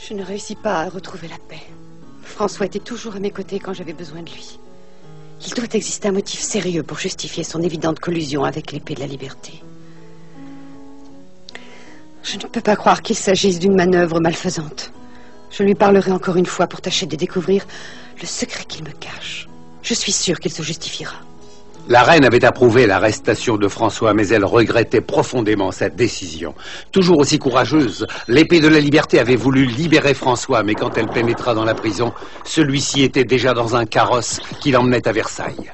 Je ne réussis pas à retrouver la paix. François était toujours à mes côtés quand j'avais besoin de lui. Il doit exister un motif sérieux pour justifier son évidente collusion avec l'épée de la liberté. Je ne peux pas croire qu'il s'agisse d'une manœuvre malfaisante. Je lui parlerai encore une fois pour tâcher de découvrir le secret qu'il me cache. Je suis sûre qu'il se justifiera. La reine avait approuvé l'arrestation de François, mais elle regrettait profondément cette décision. Toujours aussi courageuse, l'épée de la liberté avait voulu libérer François, mais quand elle pénétra dans la prison, celui-ci était déjà dans un carrosse qui l'emmenait à Versailles.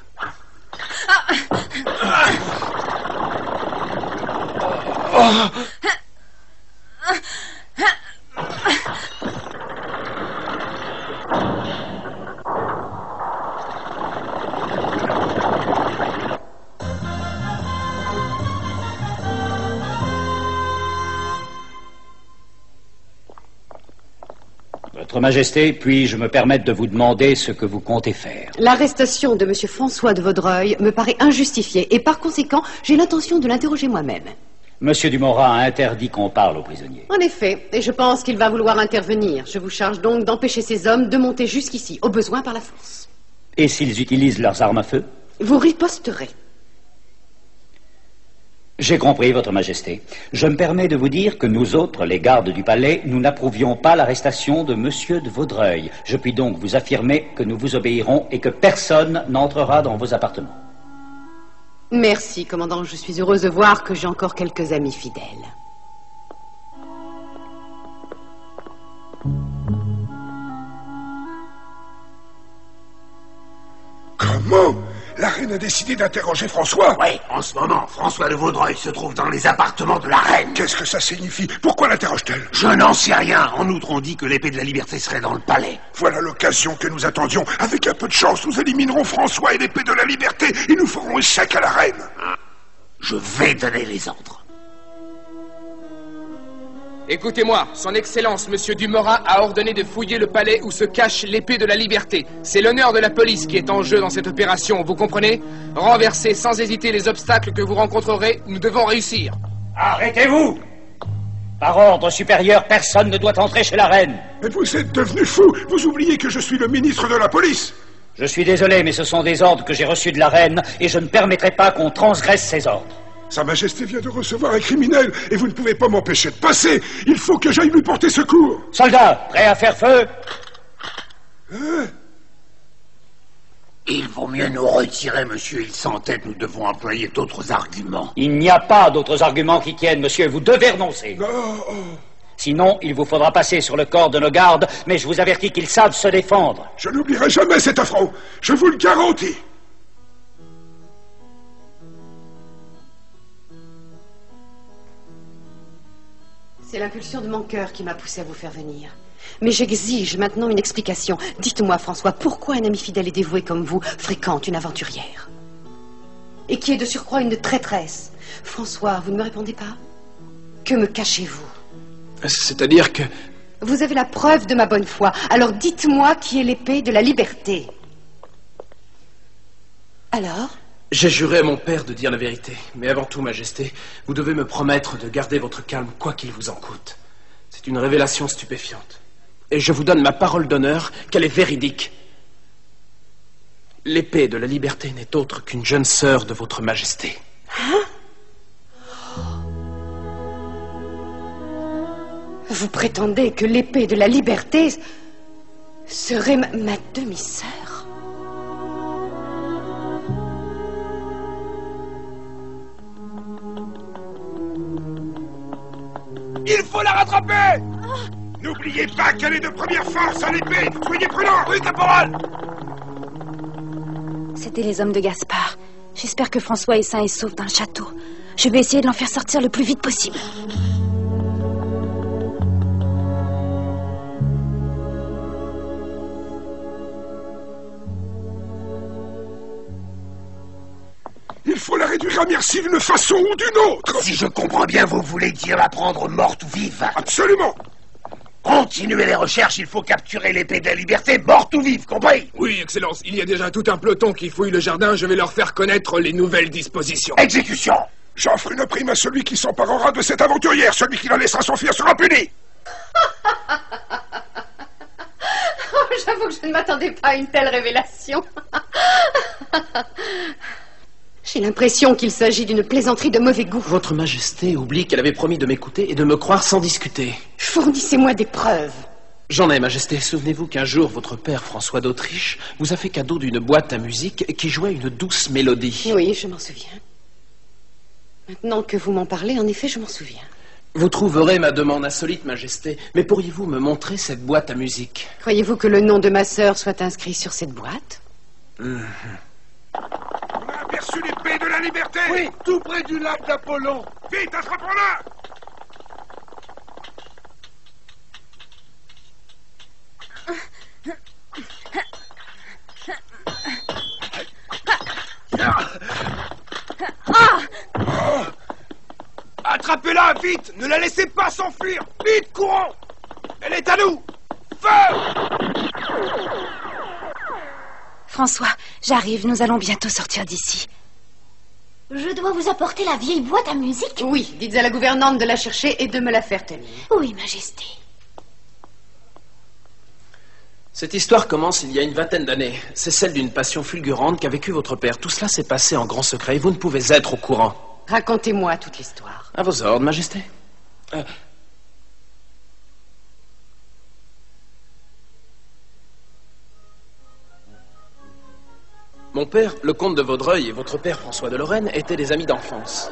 Votre Majesté, puis-je me permettre de vous demander ce que vous comptez faire? L'arrestation de M. François de Vaudreuil me paraît injustifiée et par conséquent, j'ai l'intention de l'interroger moi-même. Monsieur Dumorat a interdit qu'on parle aux prisonniers. En effet, et je pense qu'il va vouloir intervenir. Je vous charge donc d'empêcher ces hommes de monter jusqu'ici, au besoin par la force. Et s'ils utilisent leurs armes à feu? Vous riposterez. J'ai compris, Votre Majesté. Je me permets de vous dire que nous autres, les gardes du palais, nous n'approuvions pas l'arrestation de Monsieur de Vaudreuil. Je puis donc vous affirmer que nous vous obéirons et que personne n'entrera dans vos appartements. Merci, commandant. Je suis heureuse de voir que j'ai encore quelques amis fidèles. Comment? La reine a décidé d'interroger François? Oui, en ce moment, François de Vaudreuil se trouve dans les appartements de la reine. Qu'est-ce que ça signifie? Pourquoi l'interroge-t-elle? Je n'en sais rien. En outre, on dit que l'épée de la liberté serait dans le palais. Voilà l'occasion que nous attendions. Avec un peu de chance, nous éliminerons François et l'épée de la liberté et nous ferons échec à la reine. Je vais donner les ordres. Écoutez-moi, son Excellence, Monsieur Dumorat, a ordonné de fouiller le palais où se cache l'épée de la liberté. C'est l'honneur de la police qui est en jeu dans cette opération, vous comprenez? Renversez sans hésiter les obstacles que vous rencontrerez, nous devons réussir. Arrêtez-vous! Par ordre supérieur, personne ne doit entrer chez la reine. Mais vous êtes devenu fou. Vous oubliez que je suis le ministre de la police. Je suis désolé, mais ce sont des ordres que j'ai reçus de la reine et je ne permettrai pas qu'on transgresse ces ordres. Sa Majesté vient de recevoir un criminel et vous ne pouvez pas m'empêcher de passer. Il faut que j'aille lui porter secours. Soldats, prêts à faire feu? Hein? Il vaut mieux nous retirer, monsieur. Il s'entête, nous devons employer d'autres arguments. Il n'y a pas d'autres arguments qui tiennent, monsieur. Vous devez renoncer. Sinon, il vous faudra passer sur le corps de nos gardes, mais je vous avertis qu'ils savent se défendre. Je n'oublierai jamais cet affront. Je vous le garantis. C'est l'impulsion de mon cœur qui m'a poussé à vous faire venir. Mais j'exige maintenant une explication. Dites-moi, François, pourquoi un ami fidèle et dévoué comme vous fréquente une aventurière? Et qui est de surcroît une traîtresse? François, vous ne me répondez pas? Que me cachez-vous? C'est-à-dire que... Vous avez la preuve de ma bonne foi. Alors dites-moi qui est l'épée de la liberté. Alors? J'ai juré à mon père de dire la vérité. Mais avant tout, Majesté, vous devez me promettre de garder votre calme, quoi qu'il vous en coûte. C'est une révélation stupéfiante. Et je vous donne ma parole d'honneur qu'elle est véridique. L'épée de la liberté n'est autre qu'une jeune sœur de votre Majesté. Hein? Vous prétendez que l'épée de la liberté serait ma demi-sœur? Il faut la rattraper! N'oubliez pas qu'elle est de première force à l'épée. Soyez prudents! Oui, caporal! C'étaient les hommes de Gaspard. J'espère que François est sain et sauf dans le château. Je vais essayer de l'en faire sortir le plus vite possible. Il faut la réduire à merci d'une façon ou d'une autre. Si je comprends bien, vous voulez dire la prendre morte ou vive? Absolument. Continuez les recherches, il faut capturer l'épée de la liberté, morte ou vive, compris? Oui, Excellence, il y a déjà tout un peloton qui fouille le jardin. Je vais leur faire connaître les nouvelles dispositions. Exécution! J'offre une prime à celui qui s'emparera de cette aventurière. Celui qui la laissera s'enfuir sera puni. J'avoue que je ne m'attendais pas à une telle révélation. J'ai l'impression qu'il s'agit d'une plaisanterie de mauvais goût. Votre Majesté oublie qu'elle avait promis de m'écouter et de me croire sans discuter. Fournissez-moi des preuves. J'en ai, Majesté. Souvenez-vous qu'un jour, votre père, François d'Autriche, vous a fait cadeau d'une boîte à musique qui jouait une douce mélodie. Oui, je m'en souviens. Maintenant que vous m'en parlez, en effet, je m'en souviens. Vous trouverez ma demande insolite, Majesté, mais pourriez-vous me montrer cette boîte à musique? Croyez-vous que le nom de ma sœur soit inscrit sur cette boîte? On a aperçu l'épée de la liberté. Oui, tout près du lac d'Apollon. Vite, attrapons-la. Attrapez-la, vite. Ne la laissez pas s'enfuir. Vite, courons. Elle est à nous. Feu! François, j'arrive, nous allons bientôt sortir d'ici. Je dois vous apporter la vieille boîte à musique? Oui, dites à la gouvernante de la chercher et de me la faire tenir. Oui, Majesté. Cette histoire commence il y a une vingtaine d'années. C'est celle d'une passion fulgurante qu'a vécue votre père. Tout cela s'est passé en grand secret et vous ne pouvez être au courant. Racontez-moi toute l'histoire. À vos ordres, Majesté. Mon père, le comte de Vaudreuil, et votre père, François de Lorraine, étaient des amis d'enfance.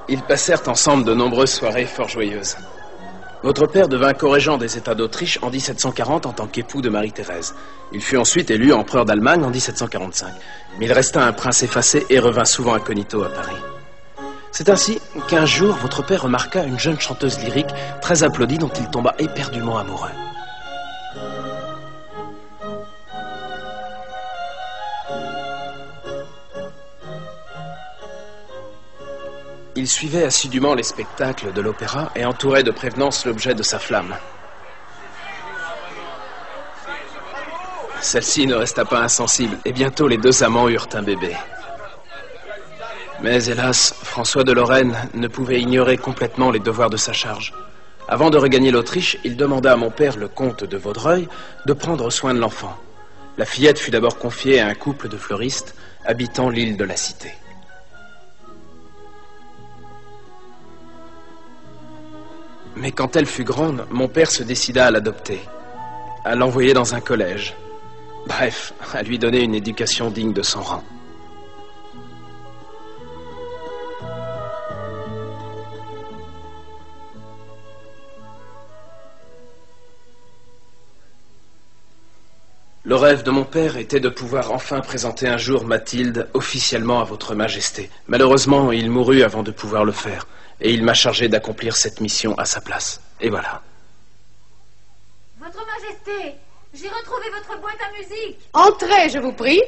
Ils passèrent ensemble de nombreuses soirées fort joyeuses. Votre père devint corrégent des États d'Autriche en 1740 en tant qu'époux de Marie-Thérèse. Il fut ensuite élu empereur d'Allemagne en 1745. Mais il resta un prince effacé et revint souvent incognito à Paris. C'est ainsi qu'un jour, votre père remarqua une jeune chanteuse lyrique très applaudie dont il tomba éperdument amoureux. Il suivait assidûment les spectacles de l'opéra et entourait de prévenance l'objet de sa flamme. Celle-ci ne resta pas insensible et bientôt les deux amants eurent un bébé. Mais hélas, François de Lorraine ne pouvait ignorer complètement les devoirs de sa charge. Avant de regagner l'Autriche, il demanda à mon père, le comte de Vaudreuil, de prendre soin de l'enfant. La fillette fut d'abord confiée à un couple de fleuristes habitant l'île de la Cité. Mais quand elle fut grande, mon père se décida à l'adopter, à l'envoyer dans un collège. Bref, à lui donner une éducation digne de son rang. Le rêve de mon père était de pouvoir enfin présenter un jour Mathilde officiellement à votre Majesté. Malheureusement, il mourut avant de pouvoir le faire. Et il m'a chargé d'accomplir cette mission à sa place. Et voilà. Votre Majesté, j'ai retrouvé votre boîte à musique. Entrez, je vous prie.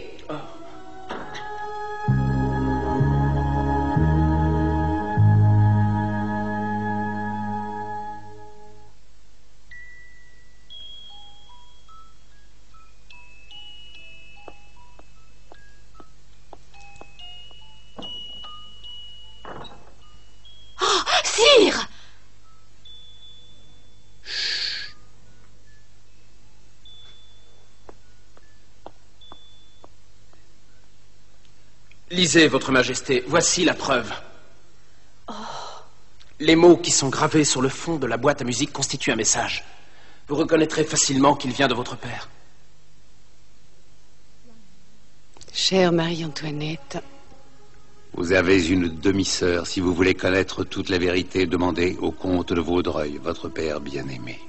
Sire! Lisez, votre Majesté, voici la preuve. Les mots qui sont gravés sur le fond de la boîte à musique constituent un message. Vous reconnaîtrez facilement qu'il vient de votre père. Chère Marie-Antoinette, vous avez une demi-sœur. Si vous voulez connaître toute la vérité, demandez au comte de Vaudreuil, votre père bien-aimé.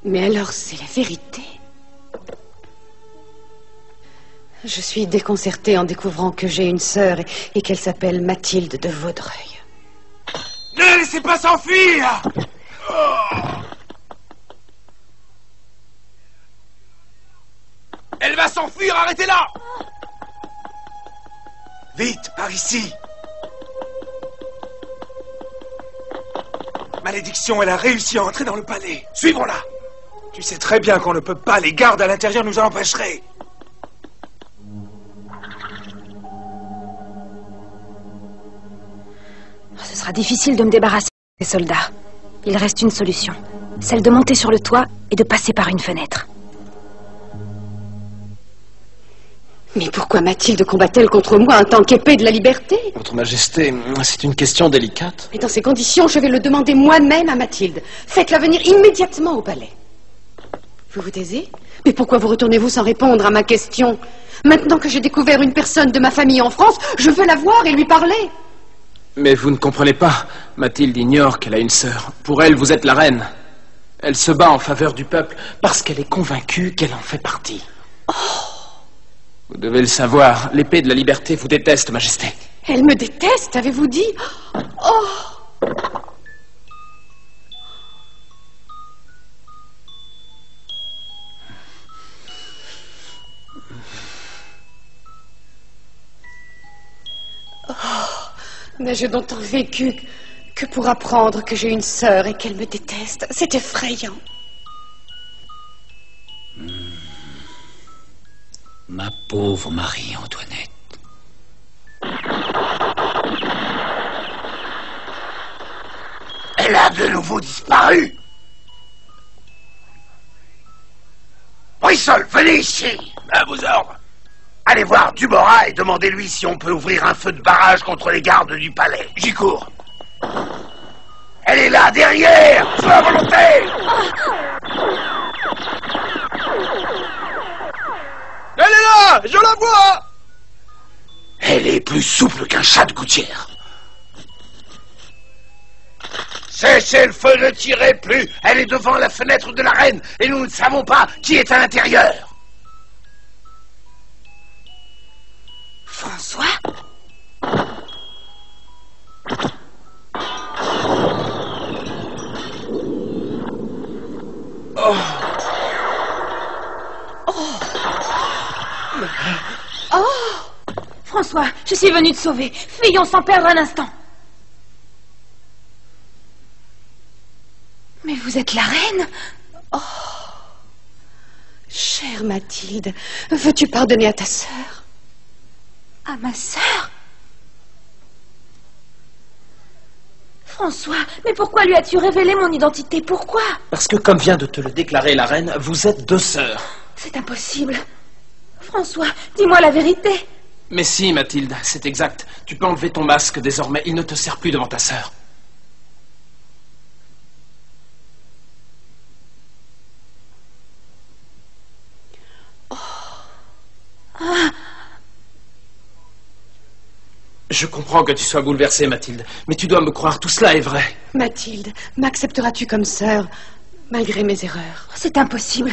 mais alors c'est la vérité. Je suis déconcertée en découvrant que j'ai une sœur et qu'elle s'appelle Mathilde de Vaudreuil. Ne la laissez pas s'enfuir! Elle va s'enfuir, arrêtez-la! Vite, par ici! Malédiction, elle a réussi à entrer dans le palais. Suivons-la! Tu sais très bien qu'on ne peut pas, les gardes à l'intérieur nous en empêcheraient. Ce sera sera difficile de me débarrasser des soldats. Il reste une solution. Celle de monter sur le toit et de passer par une fenêtre. Mais pourquoi Mathilde combat-elle contre moi en tant qu'épée de la liberté? Votre Majesté, c'est une question délicate. Et dans ces conditions, je vais le demander moi-même à Mathilde. Faites-la venir immédiatement au palais. Vous vous taisez? Mais pourquoi vous retournez-vous sans répondre à ma question? Maintenant que j'ai découvert une personne de ma famille en France, je veux la voir et lui parler. Mais vous ne comprenez pas. Mathilde ignore qu'elle a une sœur. Pour elle, vous êtes la reine. Elle se bat en faveur du peuple parce qu'elle est convaincue qu'elle en fait partie. Oh! Vous devez le savoir, l'épée de la liberté vous déteste, Majesté. Elle me déteste, avez-vous dit? Oh! Oh! N'ai-je donc tant vécu que pour apprendre que j'ai une sœur et qu'elle me déteste? C'est effrayant. Ma pauvre Marie-Antoinette. Elle a de nouveau disparu. Brissol, venez ici. À vos ordres. Allez voir Dumorat et demandez-lui si on peut ouvrir un feu de barrage contre les gardes du palais. J'y cours. Elle est là, derrière, sous la volonté. Elle est là! Je la vois! Elle est plus souple qu'un chat de gouttière. Cessez le feu, ne tirez plus. Elle est devant la fenêtre de la reine et nous ne savons pas qui est à l'intérieur. François? Oh. Oh! François, je suis venue te sauver. Fuyons sans perdre un instant. Mais vous êtes la reine? Oh! Chère Mathilde, veux-tu pardonner à ta sœur? À ma sœur? François, mais pourquoi lui as-tu révélé mon identité? Pourquoi? Parce que, comme vient de te le déclarer la reine, vous êtes deux sœurs. C'est impossible. François, dis-moi la vérité. Mais si, Mathilde, c'est exact. Tu peux enlever ton masque désormais. Il ne te sert plus devant ta sœur. Oh. Ah. Je comprends que tu sois bouleversée, Mathilde. Mais tu dois me croire, tout cela est vrai. Mathilde, m'accepteras-tu comme sœur, malgré mes erreurs? C'est impossible.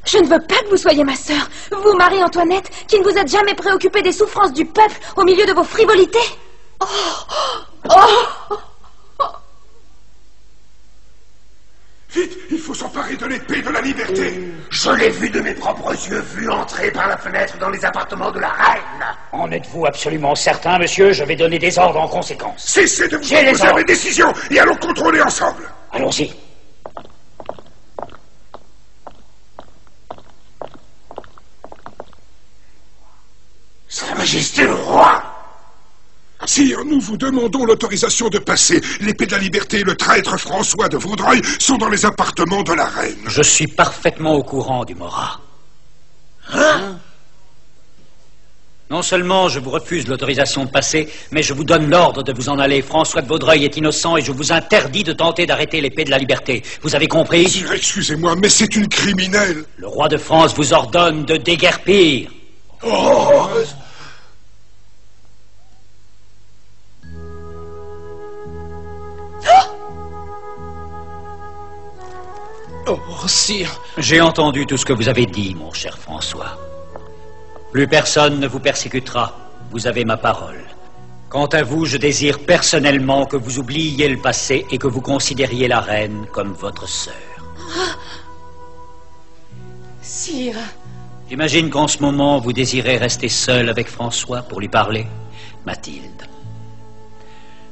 Je ne veux pas que vous soyez ma sœur. Vous, Marie-Antoinette, qui ne vous êtes jamais préoccupée des souffrances du peuple au milieu de vos frivolités. Oh! Oh! Vite, il faut s'emparer de l'épée de la liberté. Je l'ai vu de mes propres yeux, vu entrer par la fenêtre dans les appartements de la reine. En êtes-vous absolument certain, monsieur? Je vais donner des ordres en conséquence. Cessez de vous J'ai les opposer à mes ordres. décisions et allons contrôler ensemble. Allons-y. Sa Majesté le roi. Sire, nous vous demandons l'autorisation de passer. L'épée de la liberté et le traître François de Vaudreuil sont dans les appartements de la reine. Je suis parfaitement au courant du Morat. Hein? Non seulement je vous refuse l'autorisation de passer, mais je vous donne l'ordre de vous en aller. François de Vaudreuil est innocent et je vous interdis de tenter d'arrêter l'épée de la liberté. Vous avez compris? Sire, excusez-moi, mais c'est une criminelle. Le roi de France vous ordonne de déguerpir. Oh! Oh, sire. J'ai entendu tout ce que vous avez dit, mon cher François. Plus personne ne vous persécutera. Vous avez ma parole. Quant à vous, je désire personnellement que vous oubliiez le passé et que vous considériez la reine comme votre sœur. Sire... J'imagine qu'en ce moment, vous désirez rester seul avec François pour lui parler. Mathilde.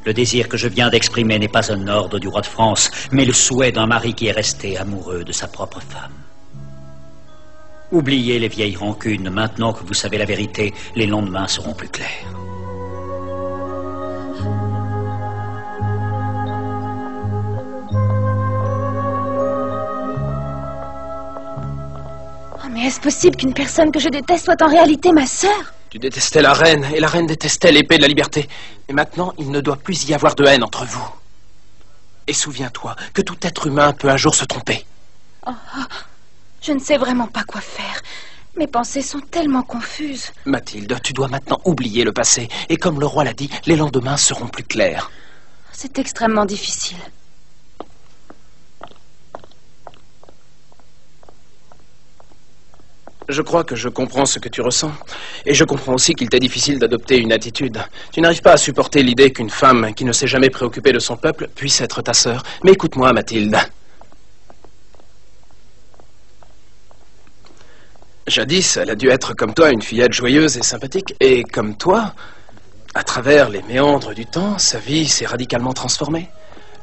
Le désir que je viens d'exprimer n'est pas un ordre du roi de France, mais le souhait d'un mari qui est resté amoureux de sa propre femme. Oubliez les vieilles rancunes. Maintenant que vous savez la vérité, les lendemains seront plus clairs. est-ce possible qu'une personne que je déteste soit en réalité ma sœur? Tu détestais la reine, et la reine détestait l'épée de la liberté. Et maintenant, il ne doit plus y avoir de haine entre vous. Et souviens-toi que tout être humain peut un jour se tromper. Oh, je ne sais vraiment pas quoi faire. Mes pensées sont tellement confuses. Mathilde, tu dois maintenant oublier le passé. Et comme le roi l'a dit, les lendemains seront plus clairs. C'est extrêmement difficile. Je crois que je comprends ce que tu ressens. Et je comprends aussi qu'il t'est difficile d'adopter une attitude. Tu n'arrives pas à supporter l'idée qu'une femme qui ne s'est jamais préoccupée de son peuple puisse être ta sœur. Mais écoute-moi, Mathilde. Jadis, elle a dû être comme toi, une fillette joyeuse et sympathique. Et comme toi, à travers les méandres du temps, sa vie s'est radicalement transformée.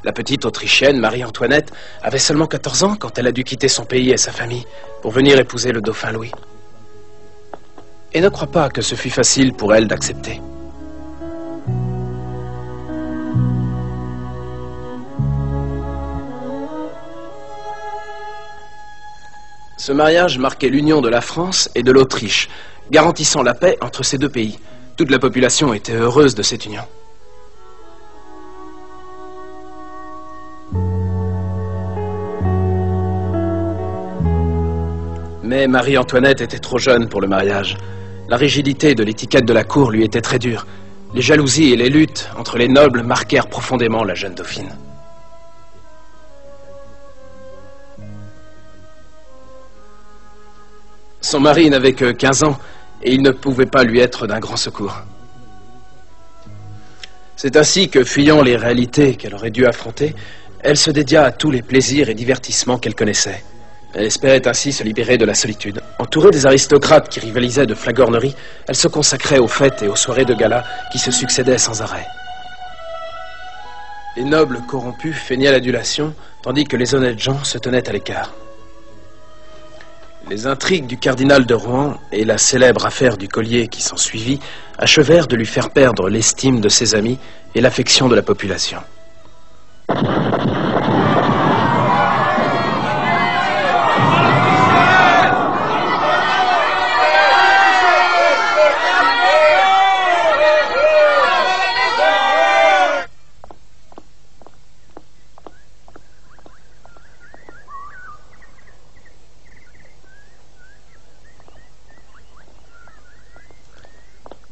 La petite Autrichienne, Marie-Antoinette, avait seulement 14 ans quand elle a dû quitter son pays et sa famille pour venir épouser le dauphin Louis. Et ne crois pas que ce fut facile pour elle d'accepter. Ce mariage marquait l'union de la France et de l'Autriche, garantissant la paix entre ces deux pays. Toute la population était heureuse de cette union. Mais Marie-Antoinette était trop jeune pour le mariage. La rigidité de l'étiquette de la cour lui était très dure. Les jalousies et les luttes entre les nobles marquèrent profondément la jeune dauphine. Son mari n'avait que 15 ans et il ne pouvait pas lui être d'un grand secours. C'est ainsi que, fuyant les réalités qu'elle aurait dû affronter, elle se dédia à tous les plaisirs et divertissements qu'elle connaissait. Elle espérait ainsi se libérer de la solitude. Entourée des aristocrates qui rivalisaient de flagornerie, elle se consacrait aux fêtes et aux soirées de gala qui se succédaient sans arrêt. Les nobles corrompus feignaient l'adulation, tandis que les honnêtes gens se tenaient à l'écart. Les intrigues du cardinal de Rohan et la célèbre affaire du collier qui s'ensuivit achevèrent de lui faire perdre l'estime de ses amis et l'affection de la population.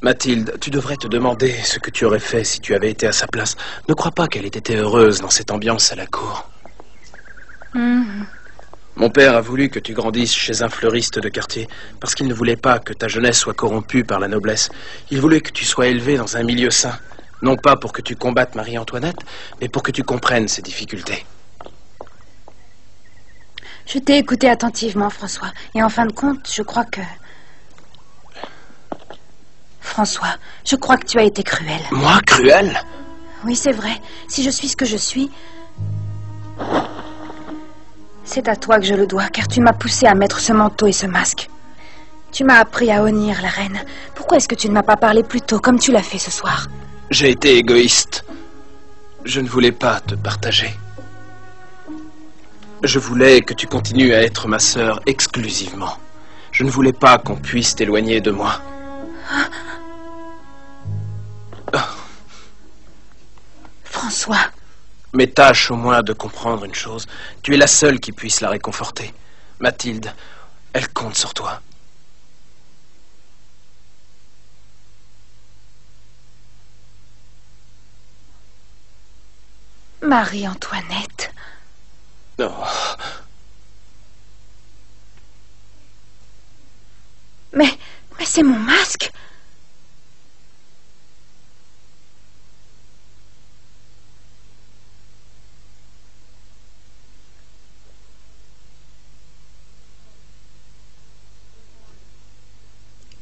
Mathilde, tu devrais te demander ce que tu aurais fait si tu avais été à sa place. Ne crois pas qu'elle ait été heureuse dans cette ambiance à la cour. Mon père a voulu que tu grandisses chez un fleuriste de quartier, parce qu'il ne voulait pas que ta jeunesse soit corrompue par la noblesse. Il voulait que tu sois élevé dans un milieu sain, non pas pour que tu combattes Marie-Antoinette, mais pour que tu comprennes ses difficultés. Je t'ai écouté attentivement, François, et en fin de compte, je crois que... François, je crois que tu as été cruel. Moi, cruel? Oui, c'est vrai. Si je suis ce que je suis, c'est à toi que je le dois, car tu m'as poussé à mettre ce manteau et ce masque. Tu m'as appris à honnir la reine. Pourquoi est-ce que tu ne m'as pas parlé plus tôt, comme tu l'as fait ce soir? J'ai été égoïste. Je ne voulais pas te partager. Je voulais que tu continues à être ma sœur exclusivement. Je ne voulais pas qu'on puisse t'éloigner de moi. François. Mais tâche au moins de comprendre une chose. Tu es la seule qui puisse la réconforter. Mathilde, elle compte sur toi. Marie-Antoinette. Oh. Mais c'est mon masque.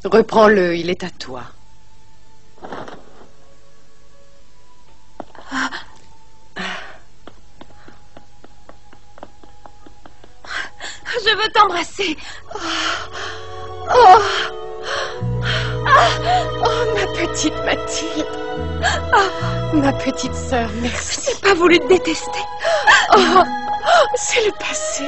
Reprends-le, il est à toi. Je veux t'embrasser. Oh, ma petite Mathilde. Oh, ma petite sœur, merci. Je n'ai pas voulu te détester. Oh, c'est le passé.